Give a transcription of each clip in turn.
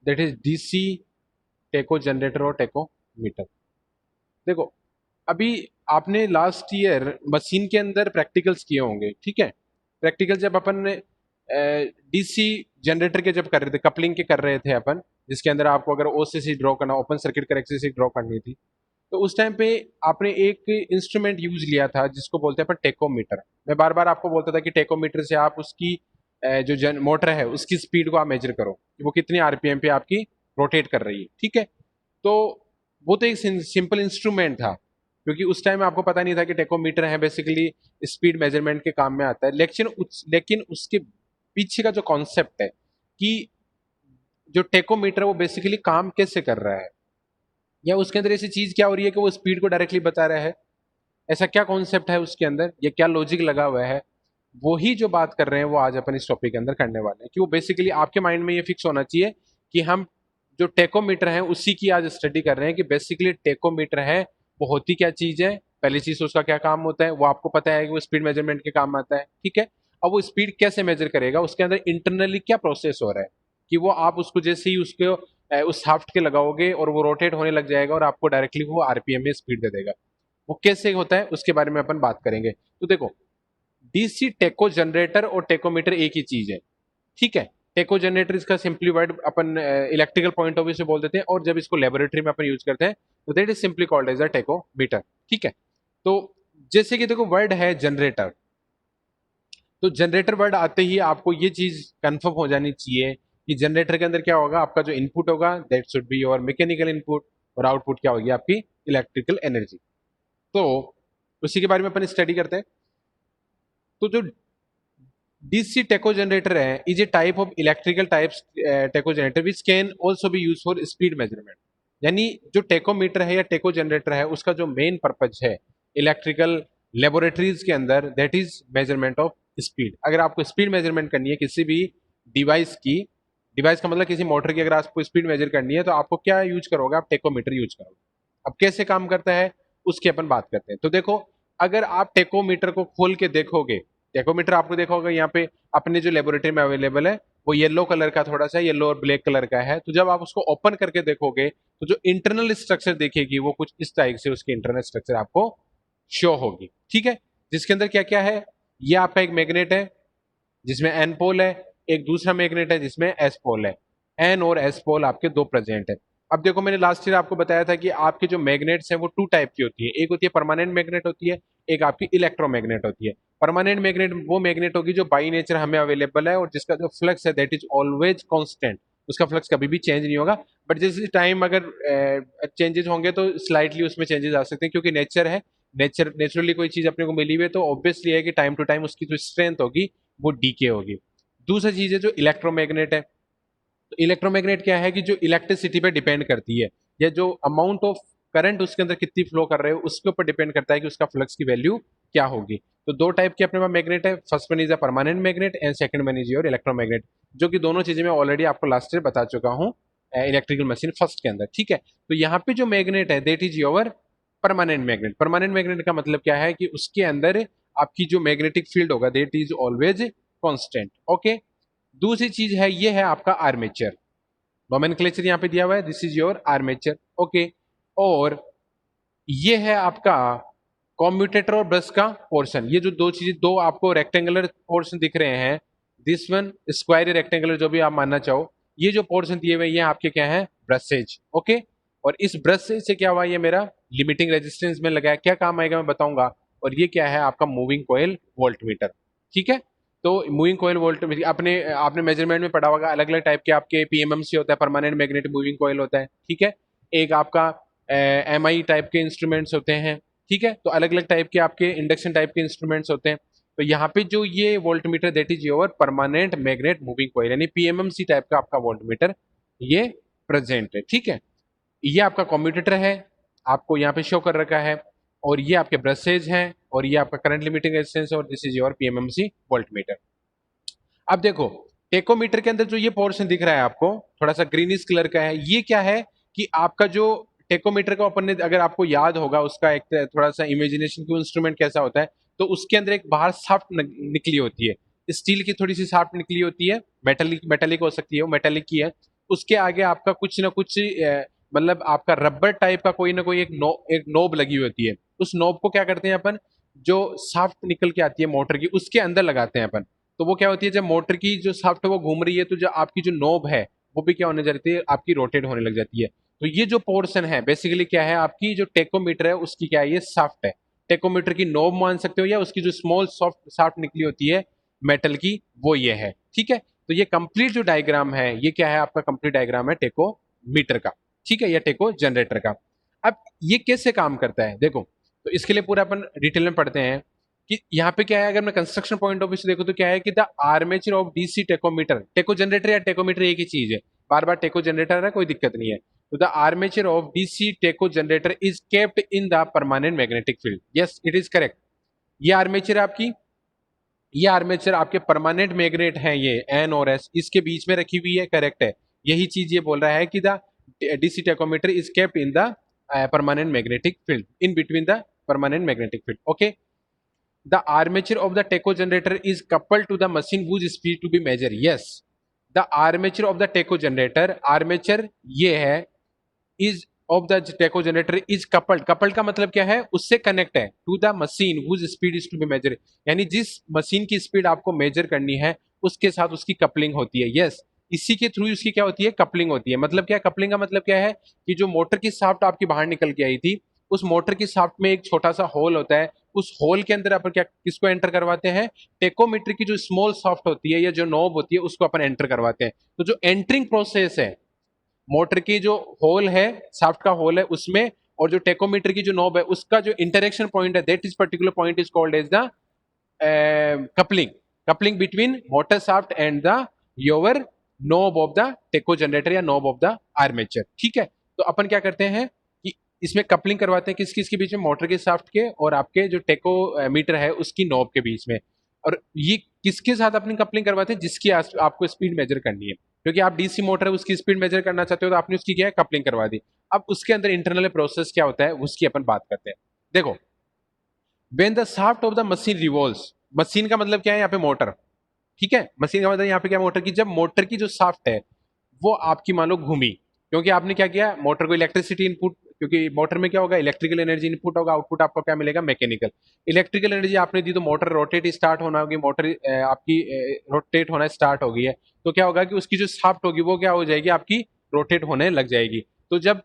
That is DC tacho generator और टेको metre. देखो, अभी आपने लास्ट ईयर मशीन के अंदर प्रैक्टिकल्स किए होंगे, ठीक है। प्रैक्टिकल जब अपन डीसी जनरेटर के जब कर रहे थे, कपलिंग के कर रहे थे अपन, जिसके अंदर आपको अगर ओसीसी ड्रॉ करना, ओपन सर्किट करेक्टरिस्टिक ड्रॉ करनी थी, तो उस टाइम पे आपने एक इंस्ट्रूमेंट यूज लिया था जिसको बोलते हैं अपन टेकोमीटर। मैं बार बार आपको बोलता था कि टेकोमीटर से आप उसकी जो मोटर है उसकी स्पीड को आप मेजर करो कि वो कितनी आरपीएम पे आपकी रोटेट कर रही है, ठीक है। तो वो तो एक सिंपल इंस्ट्रूमेंट था, क्योंकि उस टाइम आपको पता नहीं था कि टेकोमीटर है बेसिकली स्पीड मेजरमेंट के काम में आता है। लेकिन उसके पीछे का जो कॉन्सेप्ट है कि जो टेकोमीटर वो बेसिकली काम कैसे कर रहा है, या उसके अंदर ऐसी चीज क्या हो रही है कि वो स्पीड को डायरेक्टली बता रहा है, ऐसा क्या कॉन्सेप्ट है उसके अंदर, या क्या लॉजिक लगा हुआ है, वो ही जो बात कर रहे हैं वो आज अपन इस टॉपिक के अंदर करने वाले हैं। कि वो बेसिकली आपके माइंड में ये फिक्स होना चाहिए कि हम जो टेकोमीटर है उसी की आज स्टडी कर रहे हैं, कि बेसिकली टेकोमीटर है वो होती क्या चीज है, पहली चीज तो उसका क्या काम होता है वो आपको पता है कि वो स्पीड मेजरमेंट के काम आता है, ठीक है। अब वो स्पीड कैसे मेजर करेगा, उसके अंदर इंटरनली क्या प्रोसेस हो रहा है, कि वो आप उसको जैसे ही उसके उस शाफ्ट के लगाओगे और वो रोटेट होने लग जाएगा और आपको डायरेक्टली वो आरपीएम में स्पीड दे देगा। वो कैसे होता है उसके बारे में अपन बात करेंगे। तो देखो, डीसी टेको जनरेटर और टेकोमीटर एक ही चीज है, ठीक है। टेको जनरेटर इसका simply word upon electrical point of view से बोल देते हैं, और जब इसको लेबोरेटरी में अपन यूज करते हैं तो that is simply called as a tachometer, ठीक है। तो जैसे कि देखो वर्ड है जनरेटर, तो जनरेटर वर्ड आते ही आपको ये चीज कंफर्म हो जानी चाहिए कि जनरेटर के अंदर क्या होगा, आपका जो इनपुट होगा that should be your mechanical input, और आउटपुट क्या होगी आपकी इलेक्ट्रिकल एनर्जी। तो उसी के बारे में अपन स्टडी करते हैं। तो जो डीसी टेको जनरेटर है is a type of electrical types tacho generator which can also be use for speed measurement. यानी जो टेकोमीटर है या टेको जनरेटर है उसका जो मेन पर्पज है इलेक्ट्रिकल लेबोरेटरीज के अंदर, that is measurement of speed. अगर आपको स्पीड मेजरमेंट करनी है किसी भी डिवाइस की, डिवाइस का मतलब किसी मोटर की, अगर आपको स्पीड मेजर करनी है तो आपको क्या यूज करोगे, आप टेकोमीटर यूज करोगे। अब कैसे काम करता है उसकी अपन बात करते हैं। तो देखो, अगर आप टेकोमीटर को खोल के देखोगे, टेकोमीटर आपको देखा होगा यहाँ पे अपने जो लेबोरेटरी में अवेलेबल है वो येलो कलर का, थोड़ा सा येलो और ब्लैक कलर का है। तो जब आप उसको ओपन करके देखोगे तो जो इंटरनल स्ट्रक्चर देखेगी वो कुछ इस टाइप से उसकी इंटरनल स्ट्रक्चर आपको शो होगी, ठीक है। जिसके अंदर क्या क्या है, ये आपका एक मैग्नेट है जिसमें एन पोल है, एक दूसरा मैग्नेट है जिसमें एस पोल है। एन और एस पोल आपके दो प्रेजेंट है। अब देखो, मैंने लास्ट ईयर आपको बताया था कि आपके जो मैग्नेट्स हैं वो टू टाइप की होती है, एक होती है परमानेंट मैग्नेट होती है, एक आपकी इलेक्ट्रोमैग्नेट होती है। परमानेंट मैग्नेट वो मैग्नेट होगी जो बाई नेचर हमें अवेलेबल है और जिसका जो फ्लक्स है दैट इज ऑलवेज कांस्टेंट, उसका फ्लक्स कभी भी चेंज नहीं होगा। बट जैसे टाइम अगर चेंजेस होंगे तो स्लाइटली उसमें चेंजेस आ सकते हैं, क्योंकि नेचर है, नेचुरली कोई चीज अपने को मिली हुई है तो ऑब्वियसली है कि टाइम टू टाइम उसकी जो स्ट्रेंथ होगी वो डीके होगी। दूसरी चीज है जो इलेक्ट्रोमैग्नेट है। तो इलेक्ट्रोमैग्नेट क्या है कि जो इलेक्ट्रिसिटी पे डिपेंड करती है, या जो अमाउंट ऑफ करंट उसके अंदर कितनी फ्लो कर रहे हो उसके ऊपर डिपेंड करता है कि उसका फ्लक्स की वैल्यू क्या होगी। तो दो टाइप के अपने पास मैग्नेट है, first one is a permanent magnet and second one is your electromagnet, जो कि दोनों चीजें मैं ऑलरेडी आपको लास्ट ईयर बता चुका हूँ इलेक्ट्रिकल मशीन फर्स्ट के अंदर, ठीक है। तो यहाँ पे जो मैग्नेट है that is your permanent magnet. Permanent magnet का मतलब क्या है कि उसके अंदर आपकी जो मैग्नेटिक फील्ड होगा that is always constant, okay. दूसरी चीज है ये है आपका आर्मेचर, नोमेनक्लेचर यहाँ पे दिया हुआ है, this is your armature, okay. और ये है आपका कॉम्यूटेटर और ब्रश का पोर्शन। ये जो दो चीजें, दो आपको रेक्टेंगुलर पोर्शन दिख रहे हैं, दिस वन स्क्वायर रेक्टेंगुलर जो भी आप मानना चाहो, ये जो पोर्शन दिए हुए ये आपके क्या है, ब्रशेज, ओके। और इस ब्रशेज से क्या हुआ, ये मेरा लिमिटिंग रेजिस्टेंस में लगा है, क्या काम आएगा मैं बताऊंगा। और ये क्या है आपका मूविंग कॉइल वोल्टमीटर, ठीक है। तो मूविंग कॉइल वोल्ट अपने आपने मेजरमेंट में पढ़ा होगा, अलग अलग टाइप के आपके पीएमएमसी होता है, परमानेंट मैग्नेटिक मूविंग कॉइल होता है, ठीक है। एक आपका एमआई टाइप के इंस्ट्रूमेंट्स होते हैं, ठीक है। तो अलग अलग टाइप के आपके इंडक्शन टाइप के इंस्ट्रूमेंट्स होते हैं। तो यहाँ पे जो ये voltmeter that is your permanent magnet moving coil, यानी पीएमएमसी टाइप का आपका वोल्टमीटर ये प्रेजेंट है, ठीक है। ये आपका कम्यूटेटर है, आपको यहाँ पे शो कर रखा है, और ये आपके ब्रशेज हैं, और ये आपका करंट लिमिटिंग रेजिस्टेंस, और this is your PMMC voltmeter. अब देखो, टेकोमीटर के अंदर जो ये पोर्शन दिख रहा है आपको थोड़ा सा ग्रीनिश कलर का है, ये क्या है कि आपका जो टेकोमीटर का अपन ने, अगर आपको याद होगा उसका एक थोड़ा सा इमेजिनेशन की इंस्ट्रूमेंट कैसा होता है, तो उसके अंदर एक बाहर शाफ्ट निकली होती है, स्टील की थोड़ी सी शाफ्ट निकली होती है, मेटेलिक मेटेलिक हो सकती है, वो मेटेलिक की है। उसके आगे आपका कुछ ना कुछ मतलब आपका रबर टाइप का कोई ना कोई एक नोब लगी होती है। उस नोब को क्या करते हैं अपन, जो शाफ्ट निकल के आती है मोटर की उसके अंदर लगाते हैं अपन। तो वो क्या होती है, जब मोटर की जो शाफ्ट है वो घूम रही है तो जो आपकी जो नोब है वो भी क्या होने जाती है, आपकी रोटेट होने लग जाती है। तो ये जो पोर्शन है बेसिकली क्या है, आपकी जो टेकोमीटर है उसकी क्या है, ये शाफ्ट है। टेकोमीटर की नोब मान सकते हो, या उसकी जो स्मॉल सॉफ्ट शाफ्ट निकली होती है मेटल की, वो ये है। ठीक है, तो ये कंप्लीट जो डायग्राम है ये क्या है, आपका कंप्लीट डायग्राम है टेकोमीटर का। ठीक है, या टेको जनरेटर का। अब ये कैसे काम करता है देखो, तो इसके लिए पूरा अपन डिटेल में पढ़ते हैं कि यहाँ पे क्या है। अगर मैं कंस्ट्रक्शन पॉइंट ऑफ व्यू से देखो तो क्या है कि the armature of DC tachometer, टेको जनरेटर या टेकोमीटर एक ही चीज है, बार बार टेको जनरेटर है, कोई दिक्कत नहीं है। तो the armature of DC tacho generator is kept in the permanent magnetic field. Yes, it is correct. ये आर्मेचर आपकी, ये आर्मेचर आपके परमानेंट मैग्नेट हैं, ये एन और एस इसके बीच में रखी हुई है, करेक्ट है। यही चीज ये बोल रहा है कि the DC tachometer is kept in the permanent magnetic field, in between the permanent magnetic field. Okay, the armature of the tacho generator is coupled to the machine whose speed to be measured. Yes, the armature of the tacho generator, armature ये है, is of the tacho generator is coupled, coupled का मतलब क्या है, उससे connect है, to the machine whose speed is to be measured, यानी जिस मशीन की स्पीड आपको मेजर करनी है उसके साथ उसकी कपलिंग होती है। यस, इसी के थ्रू उसकी क्या होती है, कपलिंग होती है। मतलब क्या, कपलिंग का मतलब क्या है कि जो मोटर की शाफ्ट आपकी बाहर निकल के आई थी, उस मोटर की शाफ्ट में एक छोटा सा होल होता है, उस होल के अंदर अपन क्या किसको एंटर करवाते हैं, टेकोमीटर की जो स्मॉल शाफ्ट होती है या जो नॉब होती है उसको अपन एंटर करवाते हैं। तो जो एंटरिंग प्रोसेस है मोटर की, जो होल है शाफ्ट का होल है उसमें, और जो टेकोमीटर की जो नॉब है उसका जो इंटरेक्शन पॉइंट है, that is particular point is called as the coupling, coupling between motor shaft and the your knob of the tacho generator या नॉब ऑफ द आर्मेचर। ठीक है, तो अपन क्या करते हैं कि इसमें कपलिंग करवाते हैं किस किस के बीच में, मोटर के शाफ्ट के और आपके जो टेको मीटर है उसकी नॉब के बीच में। और ये किसके साथ अपनी कपलिंग करवाते हैं, जिसकी आपको स्पीड मेजर करनी है, क्योंकि आप डीसी मोटर है उसकी स्पीड मेजर करना चाहते हो तो आपने उसकी क्या है, कपलिंग करवा दी। अब उसके अंदर इंटरनल प्रोसेस क्या होता है उसकी अपन बात करते हैं। देखो, when the shaft of the machine revolves, machine का मतलब क्या है यहाँ पे, मोटर। ठीक है, मशीन का मतलब यहाँ पे क्या, मोटर की, जब मोटर की जो शाफ्ट है वो आपकी मान लो घूमी, क्योंकि आपने क्या किया, मोटर को इलेक्ट्रिसिटी इनपुट, क्योंकि मोटर में क्या होगा, इलेक्ट्रिकल एनर्जी इनपुट होगा, आउटपुट आपको क्या मिलेगा, मैकेनिकल। इलेक्ट्रिकल एनर्जी आपने दी तो मोटर रोटेट स्टार्ट होना होगी, मोटर आपकी रोटेट होना स्टार्ट हो गई है, तो क्या होगा कि उसकी जो शाफ्ट होगी वो क्या हो जाएगी, आपकी रोटेट होने लग जाएगी। तो जब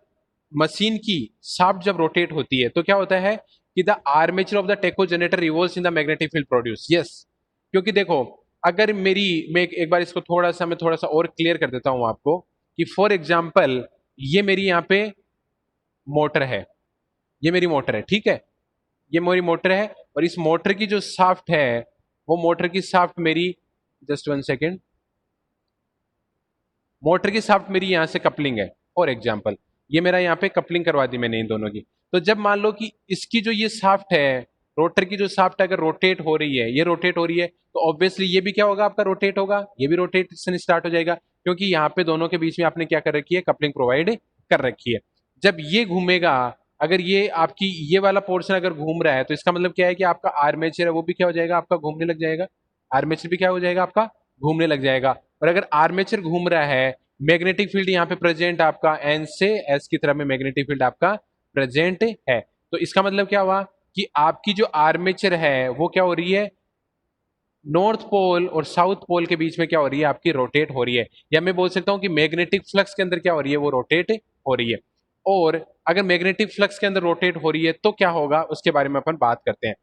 मशीन की शाफ्ट जब रोटेट होती है तो क्या होता है कि the armature of the tacho generator revolves in the magnetic field produce. Yes, क्योंकि देखो, अगर मेरी, मैं एक बार इसको थोड़ा सा और क्लियर कर देता हूं आपको कि फॉर एग्जांपल ये मेरी यहाँ पे मोटर है, ये मेरी मोटर है, ठीक है, ये मेरी मोटर है, और इस मोटर की जो शाफ्ट है वो मोटर की शाफ्ट मेरी, जस्ट वन सेकेंड, मोटर की शाफ्ट मेरी यहां से कपलिंग है फॉर एग्जांपल, ये मेरा यहाँ पे कपलिंग करवा दी मैंने इन दोनों की। तो जब मान लो कि इसकी जो ये शाफ्ट है, रोटर की जो शाफ्ट अगर रोटेट हो रही है, ये रोटेट हो रही है, तो ऑब्वियसली ये भी क्या होगा, आपका रोटेट होगा, ये भी रोटेशन स्टार्ट हो जाएगा, क्योंकि यहाँ पे दोनों के बीच में आपने क्या कर रखी है, कपलिंग प्रोवाइड कर रखी है। जब ये घूमेगा, अगर ये आपकी ये वाला पोर्शन अगर घूम रहा है तो इसका मतलब क्या है कि आपका आर्मेचर है वो भी क्या हो जाएगा, आपका घूमने लग जाएगा, आर्मेचर भी क्या हो जाएगा, आपका घूमने लग जाएगा। और अगर आर्मेचर घूम रहा है, मैग्नेटिक फील्ड यहाँ पे प्रेजेंट आपका एन से एस की तरह में मैग्नेटिक फील्ड आपका प्रेजेंट है, तो इसका मतलब क्या हुआ कि आपकी जो आर्मेचर है वो क्या हो रही है, नॉर्थ पोल और साउथ पोल के बीच में क्या हो रही है, आपकी रोटेट हो रही है, या मैं बोल सकता हूं कि मैग्नेटिक फ्लक्स के अंदर क्या हो रही है, वो रोटेट हो रही है। और अगर मैग्नेटिक फ्लक्स के अंदर रोटेट हो रही है तो क्या होगा उसके बारे में अपन बात करते हैं।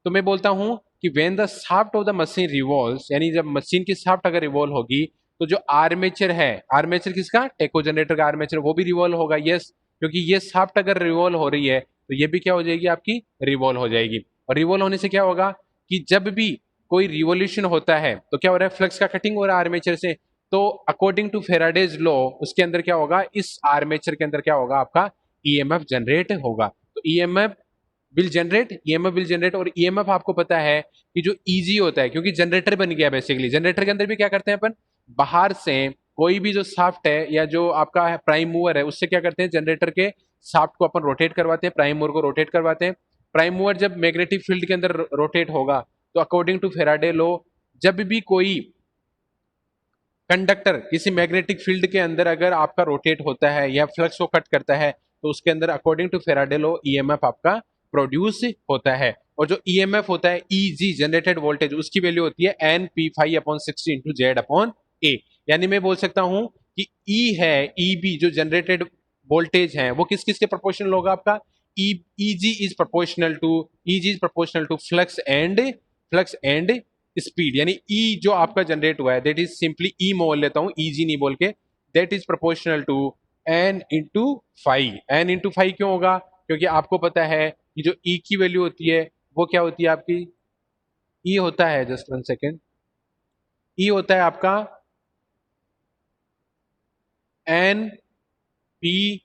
तो मैं बोलता हूं कि when the shaft of the machine revolves, यानी जब मशीन की शाफ्ट अगर रिवॉल्व होगी तो जो आर्मेचर है, आर्मेचर किसका, टेको जनरेटर का आर्मेचर, वो भी रिवॉल्व होगा। यस, क्योंकि ये शाफ्ट अगर रिवॉल्व हो रही है तो ये भी क्या हो जाएगी, आपकी रिवॉल्व हो जाएगी। और रिवॉल्व होने से क्या होगा कि जब भी कोई रिवोल्यूशन होता है तो क्या हो रहा है, फ्लक्स का कटिंग हो रहा है आर्मेचर से, तो अकॉर्डिंग टू फेराडेज लॉ उसके अंदर क्या होगा, इस आर्मेचर के अंदर क्या होगा, आपका ईएमएफ जनरेट होगा। तो EMF will generate, EMF will generate, और ईएमएफ आपको पता है कि जो ईजी होता है, क्योंकि जनरेटर बन गया बेसिकली, जनरेटर के अंदर भी क्या करते हैं अपन, बाहर से कोई भी जो शाफ्ट है या जो आपका प्राइम मूवर है उससे क्या करते हैं, जनरेटर के शाफ्ट को अपन रोटेट करवाते हैं, प्राइम मूवर को रोटेट करवाते हैं। प्राइम मूवर जब मैग्नेटिक फील्ड के अंदर रोटेट होगा तो अकॉर्डिंग टू फेराडे लॉ जब भी कोई कंडक्टर किसी मैग्नेटिक फील्ड के अंदर अगर आपका रोटेट होता है या फ्लक्स को कट करता है तो उसके अंदर according to Faraday law EMF आपका प्रोड्यूस होता है। और जो ईएमएफ होता है ईजी जनरेटेड वोल्टेज उसकी वैल्यू होती है N P five upon 60 into Z upon A. यानी मैं बोल सकता हूं कि ई है ईबी जो जनरेटेड वोल्टेज है वो किस किस के प्रोपोर्शनल होगा आपका E g is proportional to flux and speed. यानी ई जो आपका जनरेट हुआ है दैट इज सिंपली ई बोल लेता हूं ईजी नहीं बोल के, that is proportional to N into five. N into five क्यों होगा? क्योंकि आपको पता है कि जो ई की वैल्यू होती है वो क्या होती है आपकी, ई होता है, जस्ट वन सेकेंड, ई होता है आपका N P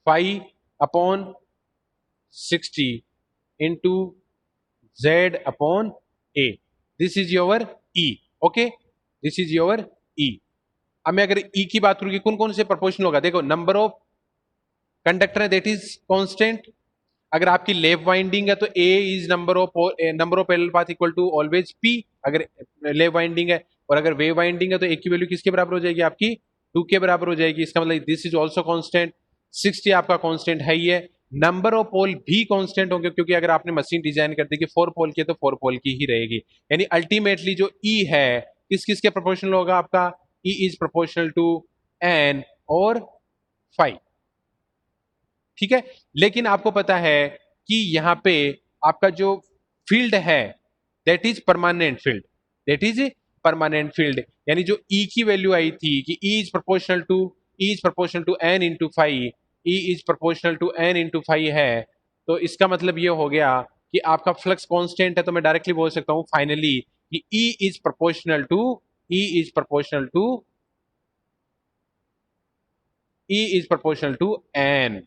five upon 60 into Z upon A. This is your E. Okay, this is your E. अब मैं अगर ई की बात करूँ कि कौन कौन से प्रोपोर्शनल होगा, देखो नंबर ऑफ कंडक्टर है दैट इज कांस्टेंट। अगर आपकी लेफ्ट वाइंडिंग है तो A is number of parallel path equal to always P, अगर लेफ्ट वाइंडिंग है। और अगर वेव वाइंडिंग है तो ए की वैल्यू किसके बराबर हो जाएगी आपकी 2 के बराबर हो जाएगी। इसका मतलब दिस इज ऑल्सो कांस्टेंट। 60 आपका कांस्टेंट है ही है। नंबर ऑफ पोल भी कांस्टेंट होंगे क्योंकि अगर आपने मशीन डिजाइन कर दी कि 4 पोल की है तो 4 पोल की ही रहेगी। यानी अल्टीमेटली जो ई है किस किस के प्रोपोर्शनल होगा आपका, E is proportional to N और 5। ठीक है, लेकिन आपको पता है कि यहां पे आपका जो फील्ड है that is permanent field, that is permanent field. यानी जो ई की वैल्यू आई थी कि E is proportional to N into five, E is proportional to N into five है, तो इसका मतलब ये हो गया कि आपका फ्लक्स कांस्टेंट है। तो मैं डायरेक्टली बोल सकता हूं फाइनली कि E is proportional to E is proportional to E is proportional to N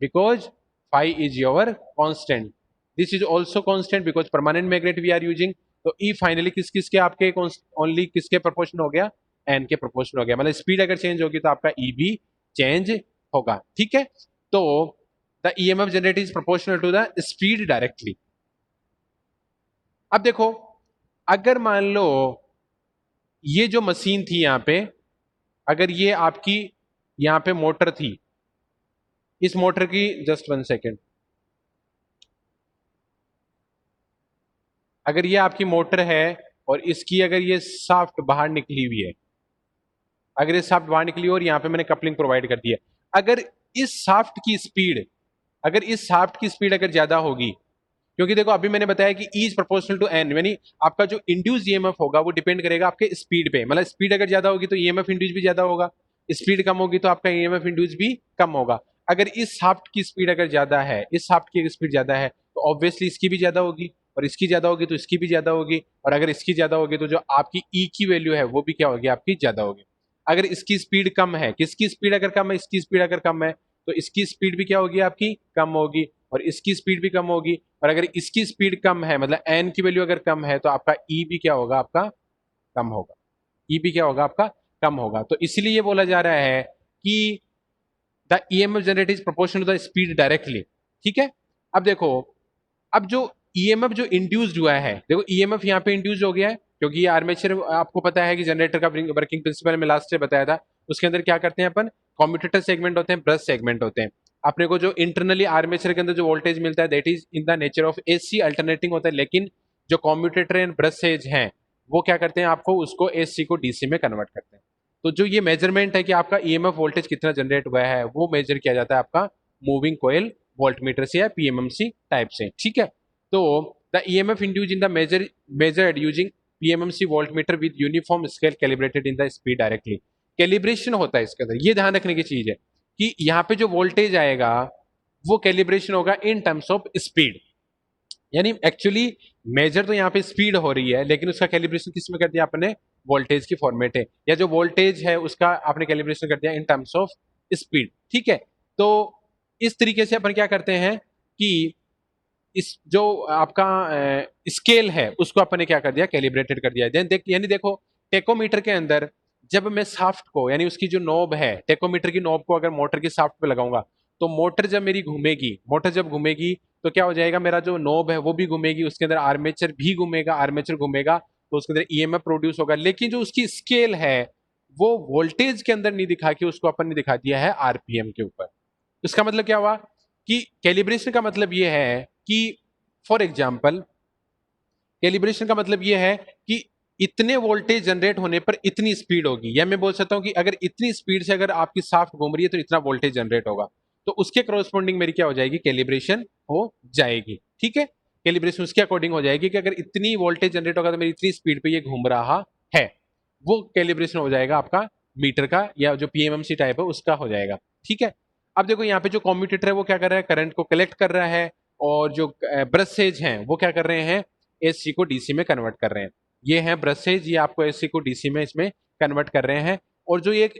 because phi is your constant. This is also constant because permanent magnet we are using. तो E finally किस किस के आपके only किसके proportion हो गया, N के proportion हो गया। मतलब स्पीड अगर चेंज होगी तो आपका E भी चेंज होगा। ठीक है, तो the EMF generate is proportional to the speed directly. अब देखो अगर मान लो ये जो मशीन थी यहां पे, अगर ये आपकी यहां पे मोटर थी, इस मोटर की जस्ट वन सेकेंड, अगर ये आपकी मोटर है और इसकी अगर ये शाफ्ट बाहर निकली हुई है, अगर ये शाफ्ट बाहर निकली और यहाँ पे मैंने कपलिंग प्रोवाइड कर दी है, अगर इस शाफ्ट की स्पीड अगर ज्यादा होगी, क्योंकि देखो अभी मैंने बताया कि E is proportional to N, यानी आपका जो इंड्यूस ईएमएफ होगा वो डिपेंड करेगा आपके स्पीड पे। मतलब स्पीड अगर ज्यादा होगी तो ईएमएफ इंड्यूस भी ज्यादा होगा, स्पीड कम होगी तो आपका ईएमएफ इंड्यूस भी कम होगा। अगर इस शाफ्ट की स्पीड अगर ज्यादा है, इस शाफ्ट की स्पीड ज्यादा है तो ऑब्वियसली इसकी भी ज्यादा होगी, और इसकी ज्यादा होगी तो इसकी भी ज्यादा होगी, और अगर इसकी ज्यादा होगी तो जो आपकी ई की वैल्यू है वो भी क्या होगी आपकी ज्यादा होगी। अगर इसकी स्पीड कम है, किसकी स्पीड अगर कम है, इसकी स्पीड अगर कम है तो इसकी स्पीड भी क्या होगी आपकी कम होगी, और इसकी स्पीड भी कम होगी। और अगर इसकी स्पीड कम है मतलब एन की वैल्यू अगर कम है तो आपका ई भी क्या होगा आपका कम होगा, ई भी क्या होगा आपका कम होगा। तो इसलिए ये बोला जा रहा है कि the EMF generate is proportional to the speed directly. ठीक है, अब देखो अब जो ईएमएफ जो इंड्यूस्ड हुआ है, देखो ईएमएफ यहाँ पे इंड्यूस हो गया है क्योंकि ये आर्मेचर, आपको पता है कि जनरेटर का वर्किंग प्रिंसिपल में लास्ट से बताया था। उसके अंदर क्या करते हैं अपन, कम्यूटेटर सेगमेंट होते हैं, ब्रश सेगमेंट होते हैं। अपने को जो इंटरनली आर्मेचर के अंदर जो वोल्टेज मिलता है that is in the nature of AC alternating होता है, लेकिन जो कम्यूटेटर एंड ब्रशेज हैं वो क्या करते हैं, आपको उसको एसी को डीसी में कन्वर्ट करते हैं। तो जो ये मेजरमेंट है कि आपका ईएमएफ वोल्टेज कितना जनरेट हुआ है वो मेजर किया जाता है आपका मूविंग कोयल वोल्टमीटर से या पीएमएमसी टाइप से। ठीक है, तो the EMF induce in the measured using PMMC voltmeter with uniform scale calibrated in the speed directly. Calibration होता है इसके अंदर, ये ध्यान रखने की चीज है कि यहाँ पे जो वोल्टेज आएगा वो कैलिब्रेशन होगा इन टर्म्स ऑफ स्पीड। यानी एक्चुअली मेजर तो यहाँ पे स्पीड हो रही है लेकिन उसका कैलिब्रेशन किस में कर दिया आपने, वोल्टेज की फॉर्मेट है, या जो वोल्टेज है उसका आपने कैलिब्रेशन कर दिया इन टर्म्स ऑफ स्पीड। ठीक है, तो इस तरीके से अपन क्या करते हैं कि इस जो आपका स्केल है उसको अपन ने क्या कर दिया, कैलिब्रेटेड कर दिया। यानी देखो टेकोमीटर के अंदर जब मैं शाफ्ट को, यानी उसकी जो नॉब है, टेकोमीटर की नॉब को अगर मोटर की शाफ्ट पे लगाऊंगा तो मोटर जब मेरी घूमेगी, मोटर जब घूमेगी तो क्या हो जाएगा, मेरा जो नॉब है वो भी घूमेगी, उसके अंदर आर्मेचर भी घूमेगा, आर्मेचर घूमेगा, तो उसके अंदर ईएमएफ प्रोड्यूस होगा, लेकिन जो उसकी स्केल है वो वोल्टेज के अंदर नहीं दिखा के उसको अपन ने दिखा दिया है आरपीएम के ऊपर। इसका मतलब क्या हुआ कि कैलिब्रेशन का मतलब ये है कि फॉर एग्जाम्पल कैलिब्रेशन का मतलब ये है कि इतने वोल्टेज जनरेट होने पर इतनी स्पीड होगी, या मैं बोल सकता हूं कि अगर इतनी स्पीड से अगर आपकी शाफ्ट घूम रही है तो इतना वोल्टेज जनरेट होगा, तो उसके करस्पॉन्डिंग मेरी क्या हो जाएगी, कैलिब्रेशन हो जाएगी। ठीक है, कैलिब्रेशन उसके अकॉर्डिंग हो जाएगी कि अगर इतनी वोल्टेज जनरेट होगा तो मेरी इतनी स्पीड पे ये घूम रहा है, वो कैलिब्रेशन हो जाएगा आपका मीटर का, या जो पीएमएमसी टाइप है उसका हो जाएगा। ठीक है, अब देखो यहाँ पे जो कॉम्यूटेटर है वो क्या कर रहा है, करंट को कलेक्ट कर रहा है, और जो ब्रशेज हैं वो क्या कर रहे हैं, एसी को डीसी में कन्वर्ट कर रहे हैं। ये हैं ब्रशेज, ये आपको एसी को डीसी में इसमें कन्वर्ट कर रहे हैं। और जो एक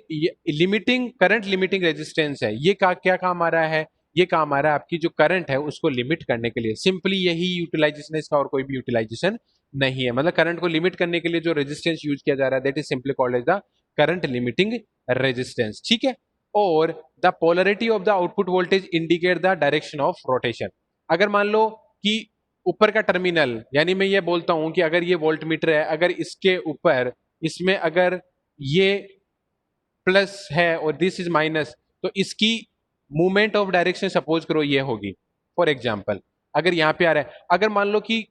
लिमिटिंग करंट लिमिटिंग रेजिस्टेंस है, ये क्या काम आ रहा है, ये काम आ रहा है आपकी जो करंट है उसको लिमिट करने के लिए। सिंपली यही यूटिलाइजेशन है इसका, और कोई भी यूटिलाइजेशन नहीं है। मतलब करंट को लिमिट करने के लिए जो रेजिस्टेंस यूज किया जा रहा है that is simply called as the current limiting resistance. ठीक है, और the polarity of the output voltage indicate the direction of rotation. अगर मान लो कि ऊपर का टर्मिनल, यानी मैं ये बोलता हूं कि अगर ये वोल्ट मीटर है, अगर इसके ऊपर इसमें अगर ये प्लस है और दिस इज माइनस, तो इसकी मूवमेंट ऑफ डायरेक्शन सपोज करो ये होगी। फॉर एग्जाम्पल अगर यहां पे आ रहा है, अगर मान लो कि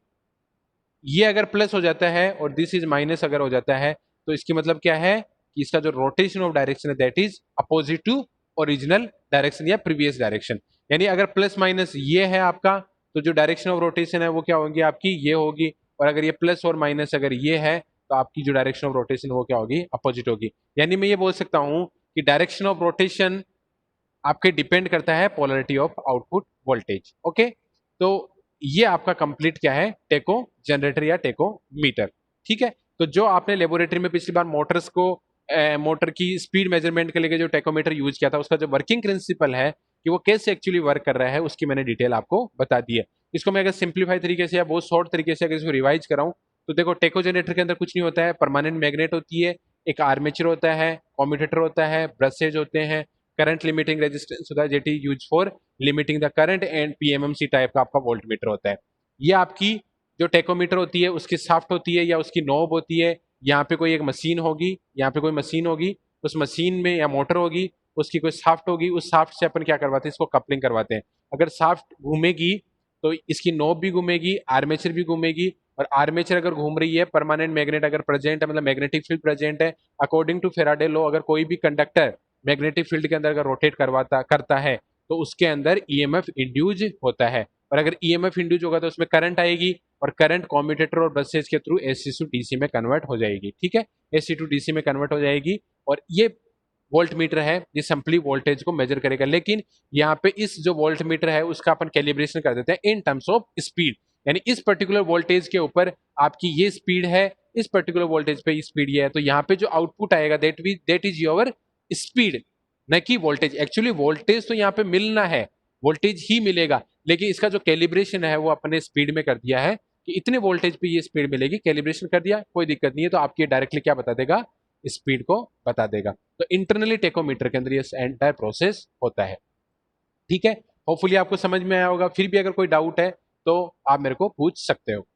ये अगर प्लस हो जाता है और दिस इज माइनस अगर हो जाता है, तो इसकी मतलब क्या है कि इसका जो रोटेशन ऑफ डायरेक्शन है that is opposite to original direction या प्रीवियस डायरेक्शन। यानी अगर प्लस माइनस ये है आपका, तो जो डायरेक्शन ऑफ रोटेशन है वो क्या होगी आपकी, ये होगी। और अगर ये प्लस और माइनस अगर ये है, तो आपकी जो डायरेक्शन ऑफ रोटेशन वो क्या होगी, अपोजिट होगी। यानी मैं ये बोल सकता हूं कि डायरेक्शन ऑफ रोटेशन आपके डिपेंड करता है polarity of output voltage. Okay, तो ये आपका कंप्लीट क्या है, टेको जनरेटर या टेको मीटर। ठीक है, तो जो आपने लेबोरेटरी में पिछली बार मोटर्स को मोटर की स्पीड मेजरमेंट के लिए जो टेकोमीटर यूज किया था, उसका जो वर्किंग प्रिंसिपल है कि वो कैसे एक्चुअली वर्क कर रहा है, उसकी मैंने डिटेल आपको बता दी है। इसको मैं अगर सिंप्लीफाई तरीके से या बहुत शॉर्ट तरीके से अगर इसको रिवाइज कराऊं, तो देखो टेको जनरेटर के अंदर कुछ नहीं होता है, परमानेंट मैग्नेट होती है, एक आर्मेचर होता है, कॉम्यूटेटर होता है, ब्रशेज होते हैं, करंट लिमिटिंग रेजिस्टेंस होता है jet is use for limiting the current, and PMMC type का आपका वोल्ट मीटर होता है। ये आपकी जो टेकोमीटर होती है उसकी शाफ्ट होती है या उसकी नोब होती है। यहाँ पे कोई एक मशीन होगी, यहाँ पे कोई मशीन होगी, उस मशीन में या मोटर होगी, उसकी कोई शाफ्ट होगी, उस शाफ्ट से अपन क्या करवाते हैं, इसको कपलिंग करवाते हैं। अगर शाफ्ट घूमेगी तो इसकी नोब भी घूमेगी, आर्मेचर भी घूमेगी, और आर्मेचर अगर घूम रही है, परमानेंट मैग्नेट अगर प्रेजेंट है, मतलब मैग्नेटिक फील्ड प्रेजेंट है, अकॉर्डिंग टू फेराडे लॉ अगर कोई भी कंडक्टर मैग्नेटिक फील्ड के अंदर अगर रोटेट करता है तो उसके अंदर ईएमएफ इंड्यूज होता है। और अगर ईएमएफ इंड्यूज होगा तो उसमें करंट आएगी, और करंट कॉम्यूटेटर और ब्रशेज के थ्रू एसी टू डीसी में कन्वर्ट हो जाएगी। ठीक है, एसी टू डीसी में कन्वर्ट हो जाएगी, और ये वोल्ट मीटर है, ये सिंपली वोल्टेज को मेजर करेगा। लेकिन यहाँ पे इस जो वोल्ट मीटर है उसका अपन कैलिब्रेशन कर देते हैं इन टर्म्स ऑफ स्पीड, यानी इस पर्टिकुलर वोल्टेज के ऊपर आपकी ये स्पीड है, इस पर्टिकुलर वोल्टेज पे स्पीड ये है, तो यहाँ पे जो आउटपुट आएगा दैट इज योर स्पीड, न कि वोल्टेज। एक्चुअली वोल्टेज तो यहाँ पे मिलना है, वोल्टेज ही मिलेगा, लेकिन इसका जो कैलिब्रेशन है वो अपने स्पीड में कर दिया है कि इतने वोल्टेज पे ये स्पीड मिलेगी, कैलिब्रेशन कर दिया, कोई दिक्कत नहीं है। तो आपकी डायरेक्टली क्या बता देगा, स्पीड को बता देगा। तो इंटरनली टेकोमीटर के अंदर ये एंटायर प्रोसेस होता है। ठीक है, होपफुली आपको समझ में आया होगा। फिर भी अगर कोई डाउट है तो आप मेरे को पूछ सकते हो।